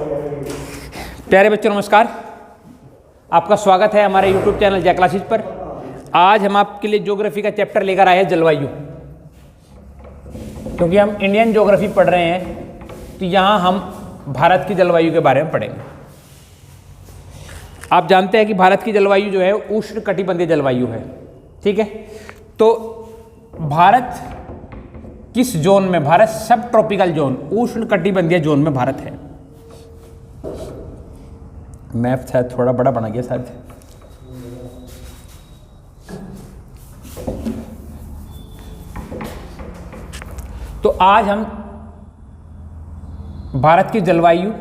प्यारे बच्चों नमस्कार, आपका स्वागत है हमारे YouTube चैनल जय क्लासेस पर। आज हम आपके लिए ज्योग्राफी का चैप्टर लेकर आए हैं जलवायु, क्योंकि हम इंडियन ज्योग्राफी पढ़ रहे हैं तो यहाँ हम भारत की जलवायु के बारे में पढ़ेंगे। आप जानते हैं कि भारत की जलवायु जो है उष्ण कटिबंधीय जलवायु है, ठीक है। तो भारत किस जोन में? भारत सब ट्रॉपिकल जोन, उष्ण कटिबंधीय जोन में भारत है। मैप शायद थोड़ा बड़ा बना गया शायद। तो आज हम भारत की जलवायु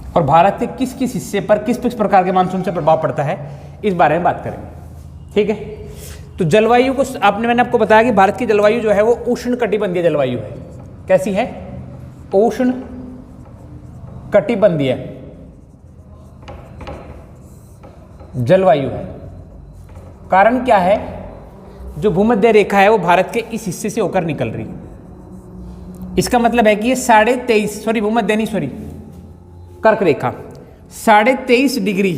और भारत के किस किस हिस्से पर किस किस प्रकार के मानसून से प्रभाव पड़ता है, इस बारे में बात करेंगे, ठीक है। तो जलवायु को मैंने आपको बताया कि भारत की जलवायु जो है वो उष्ण कटिबंधीय जलवायु है। कैसी है? उष्ण कटिबंधीय जलवायु है। कारण क्या है? जो भूमध्य रेखा है वो भारत के इस हिस्से से होकर निकल रही है। इसका मतलब है कि ये कर्क रेखा 23.5 डिग्री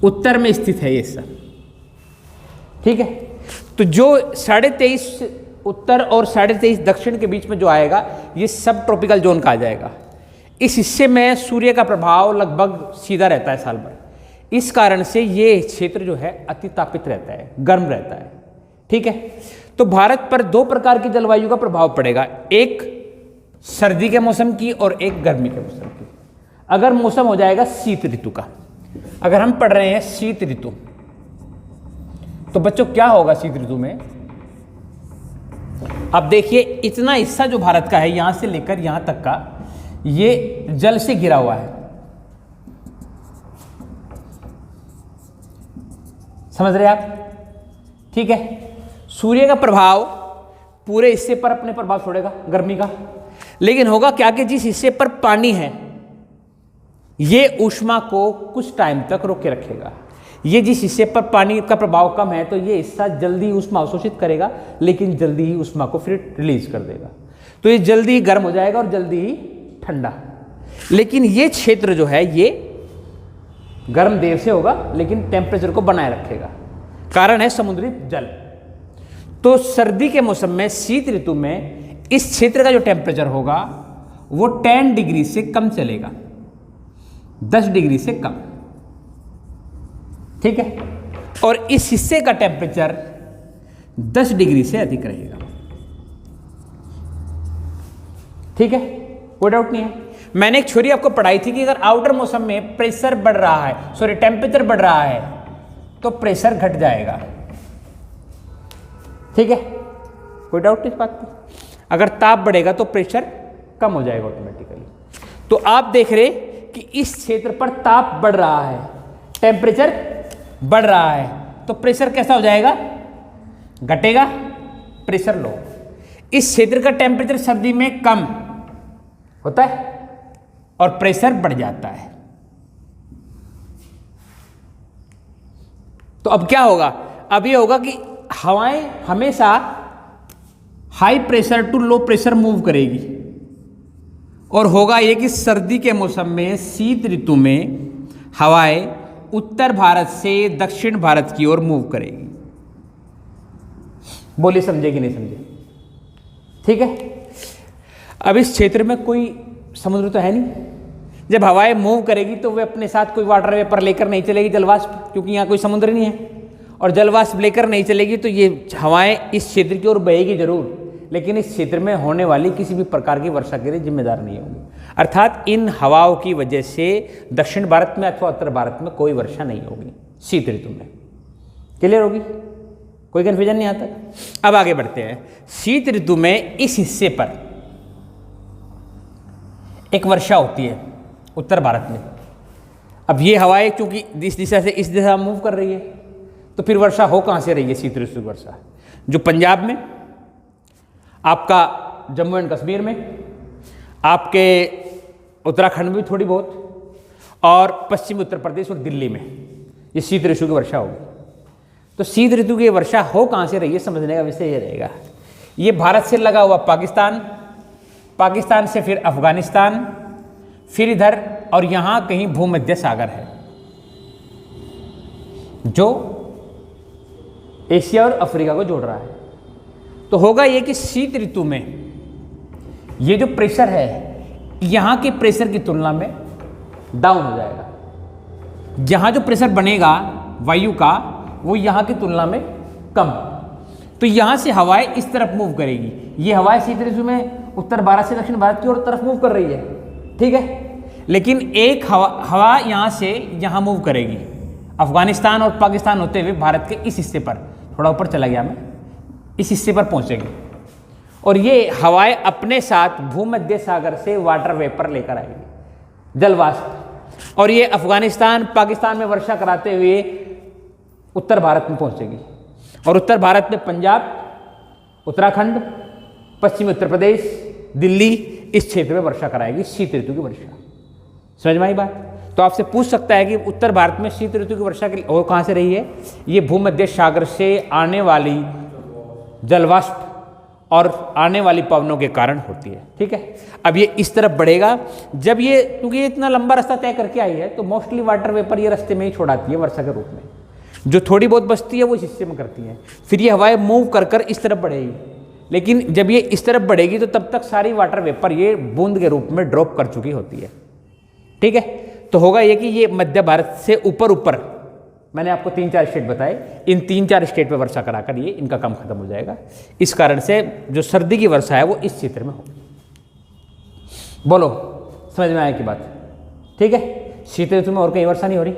उत्तर में स्थित है ये सब, ठीक है। तो जो 23.5 उत्तर और 23.5 दक्षिण के बीच में जो आएगा ये सब ट्रॉपिकल जोन का आ जाएगा। इस हिस्से में सूर्य का प्रभाव लगभग सीधा रहता है साल भर। इस कारण से ये क्षेत्र जो है अति तापित रहता है, गर्म रहता है, ठीक है। तो भारत पर दो प्रकार की जलवायु का प्रभाव पड़ेगा, एक सर्दी के मौसम की और एक गर्मी के मौसम की। अगर मौसम हो जाएगा शीत ऋतु का, अगर हम पढ़ रहे हैं शीत ऋतु, तो बच्चों क्या होगा शीत ऋतु में? अब देखिए, इतना हिस्सा जो भारत का है यहां से लेकर यहां तक का, ये जल से घिरा हुआ है, समझ रहे आप, ठीक है। सूर्य का प्रभाव पूरे हिस्से पर अपने प्रभाव छोड़ेगा गर्मी का, लेकिन होगा क्या कि जिस हिस्से पर पानी है ये ऊष्मा को कुछ टाइम तक रोके रखेगा। ये जिस हिस्से पर पानी का प्रभाव कम है तो ये हिस्सा जल्दी ऊष्मा अवशोषित करेगा, लेकिन जल्दी ही ऊष्मा को फिर रिलीज कर देगा। तो ये जल्दी ही गर्म हो जाएगा और जल्दी ही ठंडा। लेकिन ये क्षेत्र जो है ये गर्म देर से होगा, लेकिन टेम्परेचर को बनाए रखेगा। कारण है समुद्री जल। तो सर्दी के मौसम में, शीत ऋतु में, इस क्षेत्र का जो टेम्परेचर होगा वो 10 डिग्री से कम चलेगा, 10 डिग्री से कम, ठीक है। और इस हिस्से का टेम्परेचर 10 डिग्री से अधिक रहेगा, ठीक है, कोई डाउट नहीं है। मैंने एक थ्योरी आपको पढ़ाई थी कि अगर आउटर मौसम में प्रेशर बढ़ रहा है, टेम्परेचर बढ़ रहा है तो प्रेशर घट जाएगा, ठीक है, कोई डाउट नहीं इस बात की। अगर ताप बढ़ेगा तो प्रेशर कम हो जाएगा ऑटोमेटिकली। तो आप देख रहे कि इस क्षेत्र पर ताप बढ़ रहा है, टेम्परेचर बढ़ रहा है, तो प्रेशर कैसा हो जाएगा? घटेगा, प्रेशर लो। इस क्षेत्र का टेम्परेचर सर्दी में कम होता है और प्रेशर बढ़ जाता है। तो अब क्या होगा? अब ये होगा कि हवाएं हमेशा high pressure to low pressure move करेगी, और होगा ये कि सर्दी के मौसम में, शीत ऋतु में हवाएं उत्तर भारत से दक्षिण भारत की ओर मूव करेगी। बोलिए समझे कि नहीं समझे? ठीक है। अब इस क्षेत्र में कोई समुद्र तो है नहीं। जब हवाएं मूव करेगी तो वे अपने साथ कोई वाटर वेपर लेकर नहीं चलेगी, जलवाष्प, क्योंकि यहाँ कोई समुद्र नहीं है, और जलवाष्प लेकर नहीं चलेगी तो ये हवाएं इस क्षेत्र की ओर बहेगी जरूर, लेकिन इस क्षेत्र में होने वाली किसी भी प्रकार की वर्षा के लिए जिम्मेदार नहीं होगी। अर्थात इन हवाओं की वजह से दक्षिण भारत में अथवा उत्तर भारत में कोई वर्षा नहीं होगी शीत ऋतु में। क्लियर होगी? कोई कन्फ्यूजन नहीं आता? अब आगे बढ़ते हैं। शीत ऋतु में इस हिस्से पर एक वर्षा होती है उत्तर भारत में, अब ये हवाएं क्योंकि इस दिशा से इस दिशा में मूव कर रही है, तो फिर वर्षा हो कहाँ से रही है? शीत ऋतु की वर्षा जो पंजाब में, आपका जम्मू एंड कश्मीर में, आपके उत्तराखंड में भी थोड़ी बहुत, और पश्चिमी उत्तर प्रदेश और दिल्ली में ये शीत ऋतु की वर्षा होगी। तो शीत ऋतु की वर्षा हो कहाँ से रही है समझने का विषय ये रहेगा। ये भारत से लगा हुआ पाकिस्तान, पाकिस्तान से फिर अफगानिस्तान, फिर इधर, और यहाँ कहीं भूमध्य सागर है जो एशिया और अफ्रीका को जोड़ रहा है। तो होगा ये कि शीत ऋतु में ये जो प्रेशर है यहाँ के प्रेशर की तुलना में डाउन हो जाएगा। यहाँ जो प्रेशर बनेगा वायु का वो यहाँ की तुलना में कम। तो यहाँ से हवाएं इस तरफ मूव करेगी। ये हवाएं शीत ऋतु में उत्तर भारत से दक्षिण भारत की ओर तरफ मूव कर रही है, ठीक है। लेकिन एक हवा यहाँ से यहाँ मूव करेगी, अफगानिस्तान और पाकिस्तान होते हुए भारत के इस हिस्से पर, थोड़ा ऊपर चला गया मैं, इस हिस्से पर पहुँचेगी। और ये हवाएं अपने साथ भूमध्य सागर से वाटर वेपर लेकर आएगी, जलवाष्प, और ये अफगानिस्तान पाकिस्तान में वर्षा कराते हुए उत्तर भारत में पहुँचेगी। और उत्तर भारत में पंजाब, उत्तराखंड, पश्चिमी उत्तर प्रदेश, दिल्ली, इस क्षेत्र में वर्षा कराएगी शीत ऋतु की वर्षा। समझ में आई बात? तो आपसे पूछ सकता है कि उत्तर भारत में शीत ऋतु की वर्षा की और कहाँ से रही है? ये भूमध्य सागर से आने वाली जलवाष्प और आने वाली पवनों के कारण होती है, ठीक है। अब ये इस तरफ बढ़ेगा, जब ये, क्योंकि ये इतना लंबा रास्ता तय करके आई है तो मोस्टली वाटर वेपर ये रास्ते में ही छोड़ाती है वर्षा के रूप में। जो थोड़ी बहुत बचती है वो इस हिस्से में करती है, फिर ये हवाएं मूव कर कर इस तरफ बढ़ेगी। लेकिन जब ये इस तरफ बढ़ेगी तो तब तक सारी वाटर वेपर ये बूंद के रूप में ड्रॉप कर चुकी होती है, ठीक है। तो होगा ये कि ये मध्य भारत से ऊपर ऊपर, मैंने आपको 3-4 स्टेट बताए, इन 3-4 स्टेट पे वर्षा कराकर ये इनका काम खत्म हो जाएगा। इस कारण से जो सर्दी की वर्षा है वो इस क्षेत्र में होगी। बोलो, समझ में आया की बात? ठीक है, शीत ऋतु में और कहीं वर्षा नहीं हो रही,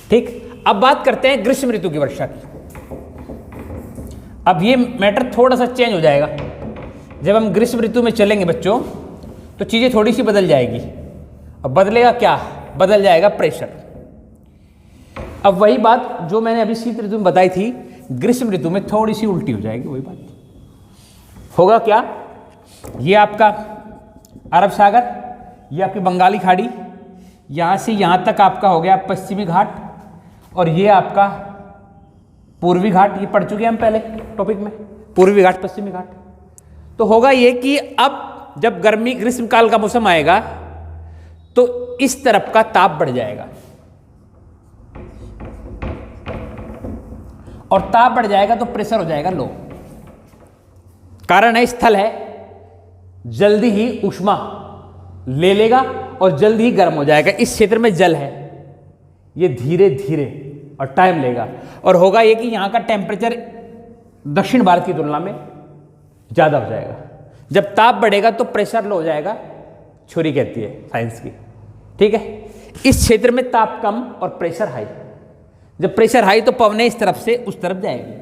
ठीक। अब बात करते हैं ग्रीष्म ऋतु की वर्षा की। अब ये मैटर थोड़ा सा चेंज हो जाएगा। जब हम ग्रीष्म ऋतु में चलेंगे बच्चों तो चीज़ें थोड़ी सी बदल जाएगी। अब बदलेगा क्या? बदल जाएगा प्रेशर। अब वही बात जो मैंने अभी शीत ऋतु में बताई थी, ग्रीष्म ऋतु में थोड़ी सी उल्टी हो जाएगी। वही बात होगा क्या? ये आपका अरब सागर, ये आपकी बंगाली खाड़ी, यहाँ से यहाँ तक आपका हो गया पश्चिमी घाट, और ये आपका पूर्वी घाट। ये पढ़ चुके हैं हम पहले टॉपिक में, पूर्वी घाट पश्चिमी घाट। तो होगा ये कि अब जब गर्मी ग्रीष्म काल का मौसम आएगा तो इस तरफ का ताप बढ़ जाएगा, और ताप बढ़ जाएगा तो प्रेशर हो जाएगा लो। कारण है, स्थल है, जल्दी ही ऊष्मा ले लेगा और जल्दी ही गर्म हो जाएगा। इस क्षेत्र में जल है, ये धीरे धीरे और टाइम लेगा। और होगा ये कि यहाँ का टेम्परेचर दक्षिण भारत की तुलना में ज़्यादा हो जाएगा। जब ताप बढ़ेगा तो प्रेशर लो हो जाएगा, थ्योरी कहती है साइंस की, ठीक है। इस क्षेत्र में ताप कम और प्रेशर हाई। जब प्रेशर हाई तो पवनें इस तरफ से उस तरफ जाएगी,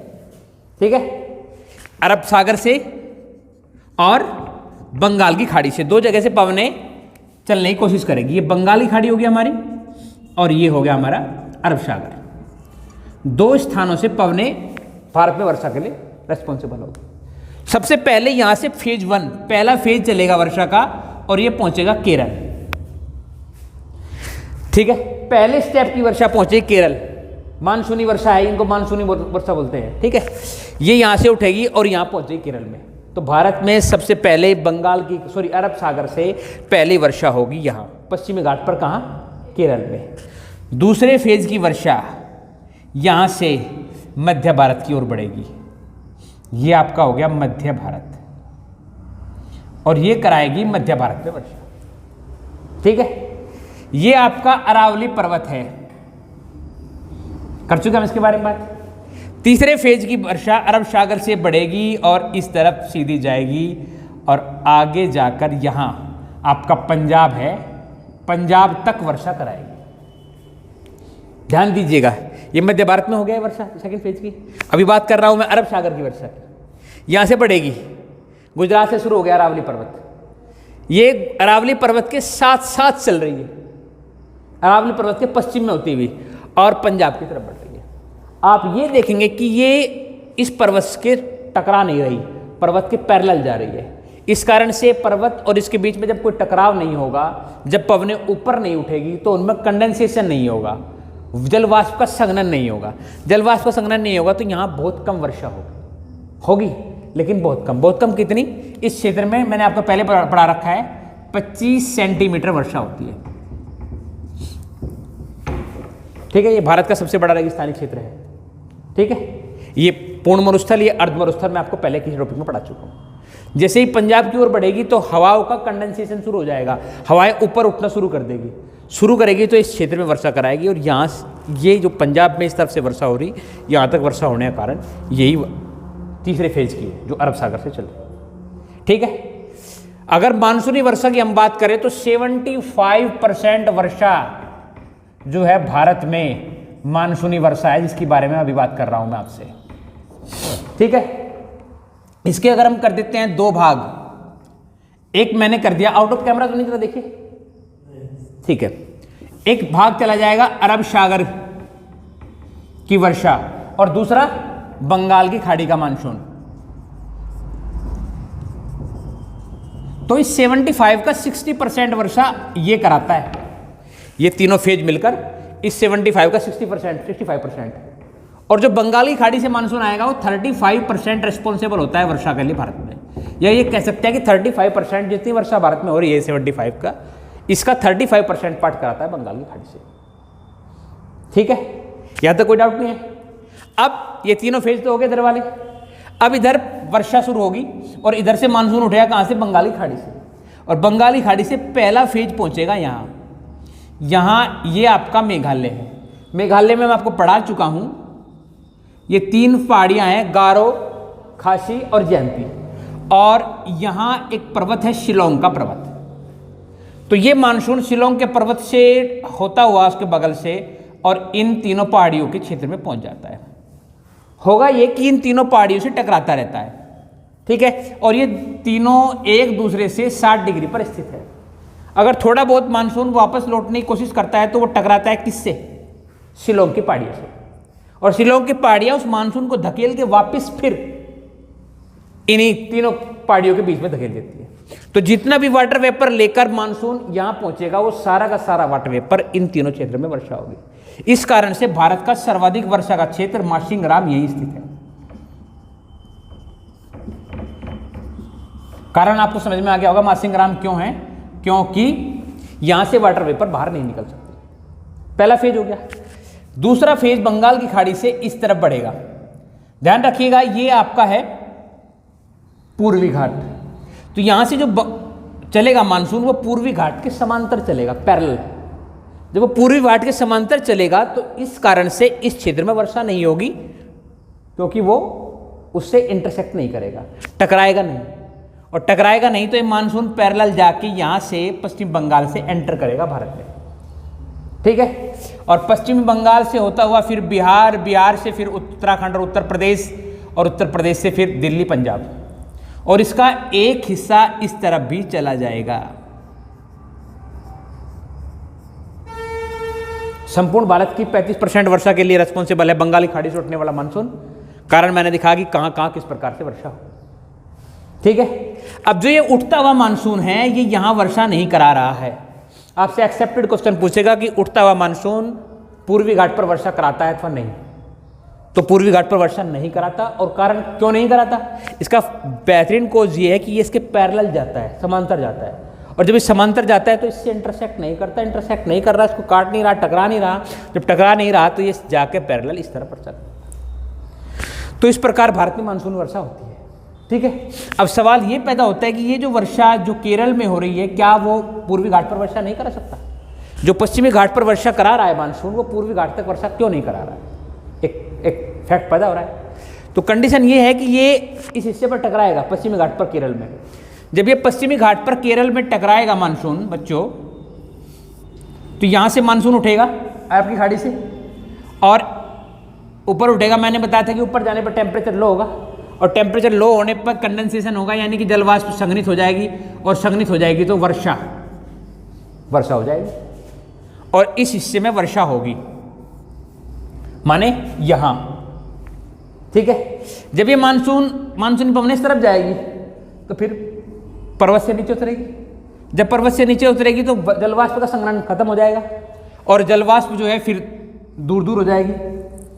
ठीक है। अरब सागर से और बंगाल की खाड़ी से, दो जगह से पवनें चलने की कोशिश करेगी। ये बंगाली खाड़ी होगी हमारी, और ये हो गया हमारा अरब सागर। दो स्थानों से पवनें भारत में वर्षा के लिए रेस्पॉन्सिबल होगी। सबसे पहले यहां से फेज 1, पहला फेज चलेगा वर्षा का, और ये पहुंचेगा केरल, ठीक है। पहले स्टेप की वर्षा पहुंचेगी केरल। मानसूनी वर्षा है, इनको मानसूनी वर्षा बोलते हैं, ठीक है। ये यहां से उठेगी और यहां पहुंचेगी केरल में। तो भारत में सबसे पहले अरब सागर से पहली वर्षा होगी यहां पश्चिमी घाट पर, कहां? केरल में। दूसरे फेज की वर्षा यहां से मध्य भारत की ओर बढ़ेगी। ये आपका हो गया मध्य भारत, और ये कराएगी मध्य भारत में वर्षा, ठीक है। ये आपका अरावली पर्वत है, कर चुके हम इसके बारे में बात। तीसरे फेज की वर्षा अरब सागर से बढ़ेगी और इस तरफ सीधी जाएगी, और आगे जाकर यहाँ आपका पंजाब है, पंजाब तक वर्षा कराएगी। ध्यान दीजिएगा, ये मध्य भारत में हो गया वर्षा सेकंड फेज की। अभी बात कर रहा हूं मैं अरब सागर की वर्षा की। यहां से बढ़ेगी, गुजरात से शुरू हो गया अरावली पर्वत। ये अरावली पर्वत के साथ साथ चल रही है, अरावली पर्वत के पश्चिम में होती हुई और पंजाब की तरफ बढ़ रही है। आप ये देखेंगे कि ये इस पर्वत के टकरा नहीं रही, पर्वत के पैरेलल जा रही है। इस कारण से पर्वत और इसके बीच में जब कोई टकराव नहीं होगा, जब पवनें ऊपर नहीं उठेगी, तो उनमें कंडेंसेशन नहीं होगा, जल वाष्प का संघनन नहीं होगा। जल वाष्प का संघनन नहीं होगा तो यहाँ बहुत कम वर्षा होगी, लेकिन बहुत कम। बहुत कम कितनी? इस क्षेत्र में मैंने आपको पहले पढ़ा रखा है 25 सेंटीमीटर वर्षा होती है। ठीक है, ये भारत का सबसे बड़ा रेगिस्तानी क्षेत्र है। ठीक है, ये पूर्ण मरुस्थल, ये अर्ध मरुस्थल मैं आपको पहले किसी टॉपिक में पढ़ा चुका हूँ। जैसे ही पंजाब की ओर बढ़ेगी तो हवाओं का कंडेंसेशन शुरू हो जाएगा, हवाएं ऊपर उठना शुरू करेगी तो इस क्षेत्र में वर्षा कराएगी। और यहाँ ये जो पंजाब में इस तरफ से वर्षा हो रही, यहाँ तक वर्षा होने का कारण यही तीसरे फेज की है जो अरब सागर से चल रही है। ठीक है, अगर मानसूनी वर्षा की हम बात करें तो 75% वर्षा जो है भारत में मानसूनी वर्षा है, जिसके बारे में अभी बात कर रहा हूं मैं आपसे। ठीक है, इसके अगर हम कर देते हैं 2 भाग, एक मैंने कर दिया आउट ऑफ कैमरा, तो नहीं जरा देखिए। ठीक है, एक भाग चला जाएगा अरब सागर की वर्षा और दूसरा बंगाल की खाड़ी का मानसून। तो इस 75 का 60% वर्षा ये कराता है, ये तीनों फेज मिलकर इस 75 का 65%। और जो बंगाली खाड़ी से मानसून आएगा वो 35% रिस्पॉन्सिबल होता है वर्षा के लिए भारत में। या ये कह सकते हैं कि 35% जितनी वर्षा भारत में हो रही है 75 का, इसका 35% पार्ट कराता है बंगाल की खाड़ी से। ठीक है, यहां तक कोई डाउट नहीं है। अब ये तीनों फेज तो हो गए इधर वाले, अब इधर वर्षा शुरू होगी और इधर से मानसून उठेगा कहां से? बंगाली खाड़ी से। और बंगाली खाड़ी से पहला फेज पहुंचेगा यहां ये आपका मेघालय है। मेघालय में मैं आपको पढ़ा चुका हूं, ये 3 पहाड़ियां हैं, गारो, खासी और जयंती, और यहां एक पर्वत है शिलोंग का पर्वत। तो ये मानसून शिलोंग के पर्वत से होता हुआ उसके बगल से और इन तीनों पहाड़ियों के क्षेत्र में पहुंच जाता है। होगा ये कि इन तीनों पहाड़ियों से टकराता रहता है। ठीक है, और ये तीनों एक दूसरे से 60 डिग्री पर स्थित है। अगर थोड़ा बहुत मानसून वापस लौटने की कोशिश करता है तो वो टकराता है किससे? शिलोंग की पहाड़ियों से। और शिलोंग की पहाड़ियां उस मानसून को धकेल के वापस फिर इन्हीं तीनों पहाड़ियों के बीच में धकेल देती है। तो जितना भी वाटर वेपर लेकर मानसून यहां पहुंचेगा वो सारा का सारा वाटर वेपर इन तीनों क्षेत्रों में वर्षा होगी। इस कारण से भारत का सर्वाधिक वर्षा का क्षेत्र मासिंगराम यही स्थित है। कारण आपको समझ में आ गया होगा मासिंगराम क्यों है, क्योंकि यहां से वाटर वेपर बाहर नहीं निकल सकते। पहला फेज हो गया। दूसरा फेज बंगाल की खाड़ी से इस तरफ बढ़ेगा। ध्यान रखिएगा, ये आपका है पूर्वी घाट। तो यहां से जो चलेगा मानसून वो पूर्वी घाट के समांतर चलेगा, पैरेलल। जब वो पूर्वी घाट के समांतर चलेगा तो इस कारण से इस क्षेत्र में वर्षा नहीं होगी, क्योंकि वो उससे इंटरसेक्ट नहीं करेगा, टकराएगा नहीं। और टकराएगा नहीं तो ये मानसून पैरेलल जाके यहां से पश्चिम बंगाल से एंटर करेगा भारत में। ठीक है, और पश्चिम बंगाल से होता हुआ फिर बिहार, बिहार से फिर उत्तराखंड और उत्तर प्रदेश, और उत्तर प्रदेश से फिर दिल्ली, पंजाब, और इसका एक हिस्सा इस तरफ भी चला जाएगा। संपूर्ण भारत की 35% वर्षा के लिए रिस्पॉन्सिबल है बंगाली खाड़ी से उठने वाला मानसून। कारण मैंने दिखा कि कहां कहां किस प्रकार से वर्षा हो। ठीक है, अब जो ये उठता हुआ मानसून है ये यहां वर्षा नहीं करा रहा है। आपसे एक्सेप्टेड क्वेश्चन पूछेगा कि उठता हुआ मानसून पूर्वी घाट पर वर्षा कराता है अथवा नहीं, तो पूर्वी घाट पर वर्षा नहीं कराता। और कारण क्यों नहीं कराता? इसका बेहतरीन कोज ये है कि ये इसके पैरेलल जाता है, समांतर जाता है। और जब ये समांतर जाता है तो इससे इंटरसेक्ट नहीं करता, इंटरसेक्ट नहीं कर रहा, इसको काट नहीं रहा, टकरा नहीं रहा। जब टकरा नहीं रहा तो ये जाके पैरेलल इस तरह पर चलता। तो इस प्रकार भारत में मानसून वर्षा होती है। ठीक है, अब सवाल ये पैदा होता है कि ये जो वर्षा जो केरल में हो रही है, क्या वो पूर्वी घाट पर वर्षा नहीं करा सकता? जो पश्चिमी घाट पर वर्षा करा रहा है मानसून, वो पूर्वी घाट तक वर्षा क्यों नहीं करा रहा है? एक फैक्ट पैदा हो रहा है। तो कंडीशन ये है कि ये इस हिस्से पर टकराएगा, पश्चिमी घाट पर केरल में। जब ये पश्चिमी घाट पर केरल में टकराएगा मानसून बच्चों, तो यहां से मानसून उठेगा आपकी खाड़ी से और ऊपर उठेगा। मैंने बताया था कि ऊपर जाने पर टेम्परेचर लो होगा, और टेम्परेचर लो होने पर कंडेंसेशन होगा, यानी कि जलवाष्प संघनित हो जाएगी, और संघनित हो जाएगी तो वर्षा हो जाएगी। और इस हिस्से में वर्षा होगी, माने यहां, ठीक है। जब ये मानसूनी पवनें इस तरफ जाएगी तो फिर पर्वत से नीचे उतरेगी। जब पर्वत से नीचे उतरेगी तो जलवाष्प का संग्रहण खत्म हो जाएगा और जलवाष्प जो है फिर दूर दूर हो जाएगी।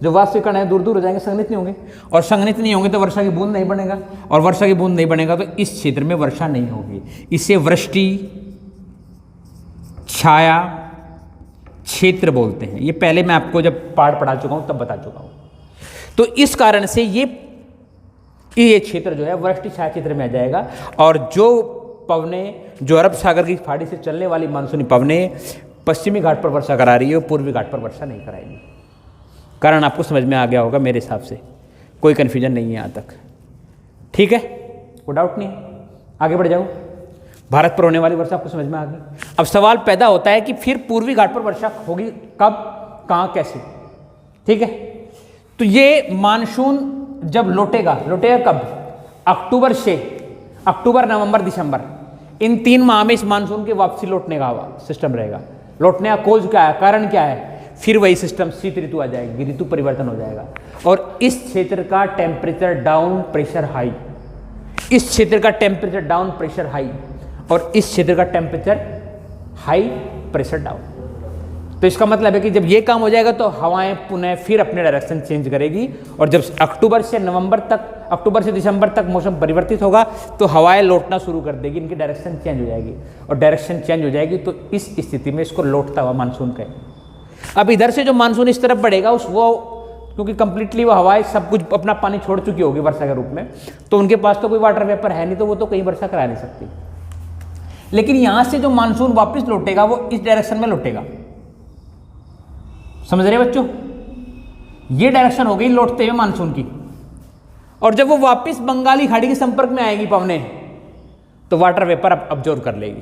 जो वाष्प कण है दूर दूर हो जाएंगे, संघनित नहीं होंगे, और संघनित नहीं होंगे तो वर्षा की बूंद नहीं बनेगा, और वर्षा की बूंद नहीं बनेगा तो इस क्षेत्र में वर्षा नहीं होगी। इसे वृष्टि छाया क्षेत्र बोलते हैं। ये पहले मैं आपको जब पाठ पढ़ा चुका हूं तब बता चुका हूं। तो इस कारण से ये क्षेत्र जो है वृष्टि छाया क्षेत्र में आ जाएगा, और जो पवनें जो अरब सागर की खाड़ी से चलने वाली मानसूनी पवनें पश्चिमी घाट पर वर्षा करा रही है, पूर्वी घाट पर वर्षा नहीं कराएगी। कारण आपको समझ में आ गया होगा मेरे हिसाब से, कोई कन्फ्यूजन नहीं है यहाँ तक, ठीक है, कोई डाउट नहीं है। आगे बढ़ जाओ। भारत पर होने वाली वर्षा आपको समझ में आ गई। अब सवाल पैदा होता है कि फिर पूर्वी घाट पर वर्षा होगी कब, कहाँ, कैसे, ठीक है। तो ये मानसून जब लौटेगा कब, अक्टूबर नवंबर दिसंबर, इन 3 माह में इस मानसून के वापसी लौटने का सिस्टम रहेगा। लौटने का कोज क्या है, कारण क्या है, फिर वही सिस्टम शीत ऋतु आ जाएगी, ऋतु परिवर्तन हो जाएगा, और इस क्षेत्र का टेम्परेचर डाउन, प्रेशर हाई, इस क्षेत्र का टेम्परेचर डाउन, प्रेशर हाई, और इस क्षेत्र का टेम्परेचर हाई, प्रेशर डाउन। तो इसका मतलब है कि जब ये काम हो जाएगा तो हवाएं पुनः फिर अपने डायरेक्शन चेंज करेगी, और जब अक्टूबर से दिसंबर तक मौसम परिवर्तित होगा तो हवाएं लौटना शुरू कर देगी, इनकी डायरेक्शन चेंज हो जाएगी, और डायरेक्शन चेंज हो जाएगी तो इस स्थिति में इसको लौटता हुआ मानसून कहेंगे। अब इधर से जो मानसून इस तरफ बढ़ेगा क्योंकि कंप्लीटली वो हवाएं सब कुछ अपना पानी छोड़ चुकी होगी वर्षा के रूप में, तो उनके पास तो कोई वाटर वेपर है नहीं, तो वो तो कहीं वर्षा करा नहीं सकती। लेकिन यहां से जो मानसून वापस लौटेगा वो इस डायरेक्शन में लौटेगा, समझ रहे बच्चों, ये डायरेक्शन हो गई लौटते हुए मानसून की। और जब वो वापस बंगाली खाड़ी के संपर्क में आएगी पवनें, तो वाटर वेपर अब्जॉर्व कर लेगी,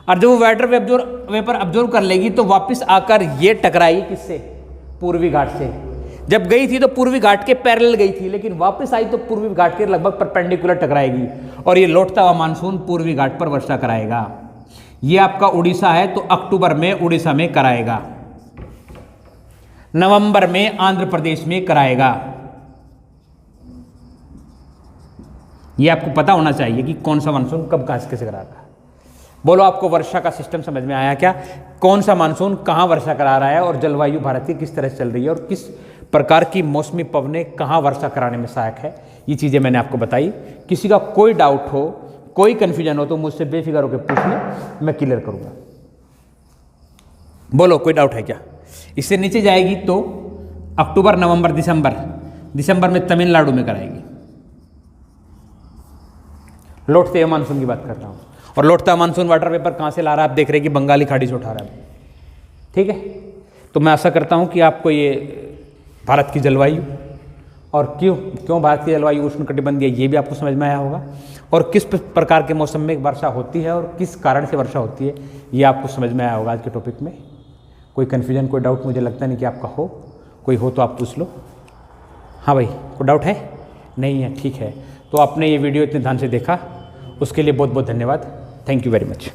और जब वो वाटर वेपर अब्जॉर्व कर लेगी तो वापस आकर ये टकराई किससे, पूर्वी घाट से। जब गई थी तो पूर्वी घाट के पैरेलल गई थी, लेकिन वापस आई तो पूर्वी घाट के लगभग परपेंडिकुलर टकराएगी, और ये लौटता हुआ मानसून पूर्वी घाट पर वर्षा कराएगा। ये आपका उड़ीसा है तो अक्टूबर में उड़ीसा में कराएगा, नवंबर में आंध्र प्रदेश में कराएगा। ये आपको पता होना चाहिए कि कौन सा मानसून कब कहां कैसे कराएगा। बोलो, आपको वर्षा का सिस्टम समझ में आया क्या, कौन सा मानसून कहां वर्षा करा रहा है, और जलवायु भारत की किस तरह से चल रही है, और किस प्रकार की मौसमी पवनें कहां वर्षा कराने में सहायक है, ये चीज़ें मैंने आपको बताई। किसी का कोई डाउट हो, कोई कन्फ्यूजन हो तो मुझसे बेफिक्र होकर पूछ लें, मैं क्लियर करूंगा। बोलो, कोई डाउट है क्या। इससे नीचे जाएगी तो अक्टूबर नवंबर दिसंबर में तमिलनाडु में कराएगी। लौटते हुए मानसून की बात कर रहा हूं, और लौटता मानसून वाटर वेपर कहां से ला रहा है, आप देख रहे हैं कि बंगाली खाड़ी से उठा रहा है, ठीक है। तो मैं आशा करता हूं कि आपको ये भारत की जलवायु और क्यों भारत की जलवायु उष्णकटिबंधीय ये भी आपको समझ में आया होगा, और किस प्रकार के मौसम में वर्षा होती है और किस कारण से वर्षा होती है ये आपको समझ में आया होगा आज के टॉपिक में। कोई कन्फ्यूजन, कोई डाउट मुझे लगता नहीं कि आपका हो, कोई हो तो आप पूछ लो। हाँ भाई, कोई डाउट है, नहीं है, ठीक है। तो आपने ये वीडियो इतने ध्यान से देखा उसके लिए बहुत बहुत धन्यवाद। Thank you very much.